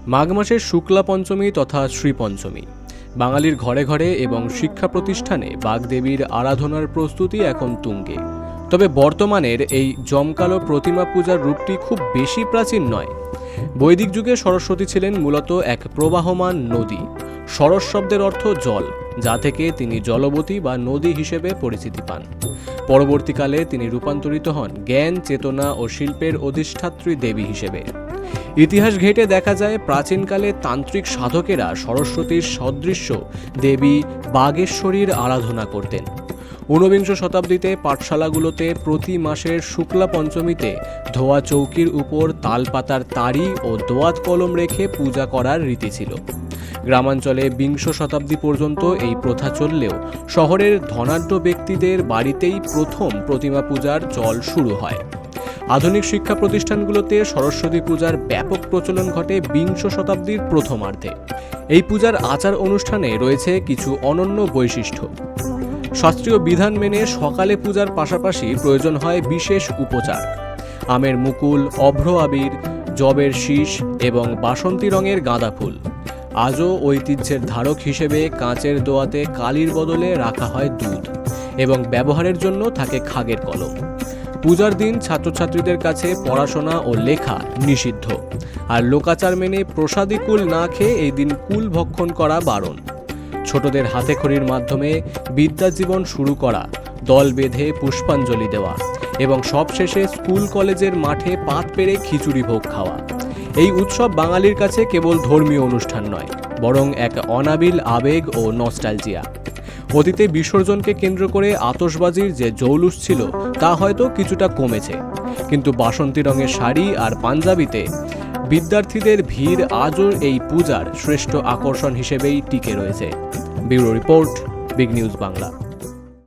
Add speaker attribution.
Speaker 1: মাঘ মাসের শুক্লা পঞ্চমী তথা শ্রীপঞ্চমী বাঙালির ঘরে ঘরে এবং শিক্ষা প্রতিষ্ঠানে বাগদেবীর আরাধনার প্রস্তুতি এখন তুঙ্গে। তবে বর্তমানের এই জমকালো প্রতিমা পূজার রূপটি খুব বেশি প্রাচীন নয়। বৈদিক যুগে সরস্বতী ছিলেন মূলত এক প্রবাহমান নদী। সরস শব্দের অর্থ জল, যা থেকে তিনি জলবতী বা নদী হিসেবে পরিচিতি পান। পরবর্তীকালে তিনি রূপান্তরিত হন জ্ঞান, চেতনা ও শিল্পের অধিষ্ঠাত্রী দেবী হিসেবে। ইতিহাস ঘেঁটে দেখা যায় প্রাচীনকালে তান্ত্রিক সাধকেরা সরস্বতীর সদৃশ্য দেবী বাগেশ্বরীর আরাধনা করতেন। ঊনবিংশ শতাব্দীতে পাঠশালাগুলোতে প্রতি মাসের শুক্লা পঞ্চমীতে ধোয়া চৌকির উপর তালপাতার তাড়ি ও দোয়াত কলম রেখে পূজা করার রীতি ছিল। গ্রামাঞ্চলে বিংশ শতাব্দী পর্যন্ত এই প্রথা চললেও শহরের ধনাঢ্য ব্যক্তিদের বাড়িতেই প্রথম প্রতিমা পূজার চল শুরু হয়। আধুনিক শিক্ষা প্রতিষ্ঠানগুলোতে সরস্বতী পূজার ব্যাপক প্রচলন ঘটে বিংশ শতাব্দীর প্রথমার্ধে। এই পূজার আচার অনুষ্ঠানে রয়েছে কিছু অনন্য বৈশিষ্ট্য। শাস্ত্রীয় বিধান মেনে সকালে পূজার পাশাপাশি প্রয়োজন হয় বিশেষ উপচার। আমের মুকুল, অভ্র আবির, জবের শীষ এবং বাসন্তী রঙের গাঁদা ফুল। আজও ঐতিহ্যের ধারক হিসেবে কাঁচের দোয়াতে কালির বদলে রাখা হয় দুধ এবং ব্যবহারের জন্য থাকে খাগের কলম। পূজার দিন ছাত্রছাত্রীদের কাছে পড়াশোনা ও লেখা নিষিদ্ধ, আর লোকাচার মেনে প্রসাদী কুল না খেয়ে এই দিন কুল ভক্ষণ করা বারণ। ছোটদের হাতে খড়ির মাধ্যমে বিদ্যা জীবন শুরু করা, দল বেঁধে পুষ্পাঞ্জলি দেওয়া এবং সবশেষে স্কুল কলেজের মাঠে পাত পেরে খিচুড়ি ভোগ খাওয়া। এই উৎসব বাঙালির কাছে কেবল ধর্মীয় অনুষ্ঠান নয়, বরং এক অনাবিল আবেগ ও নস্টালজিয়া। অতীতে বিসর্জনকে কেন্দ্র করে আতশবাজির যে জৌলুস ছিল তা হয়তো কিছুটা কমেছে, কিন্তু বাসন্তী রঙের শাড়ি আর পাঞ্জাবিতে বিদ্যার্থীদের ভিড় আজও এই পূজার শ্রেষ্ঠ আকর্ষণ হিসেবেই টিকে রয়েছে। Bureau report, big news Bangla.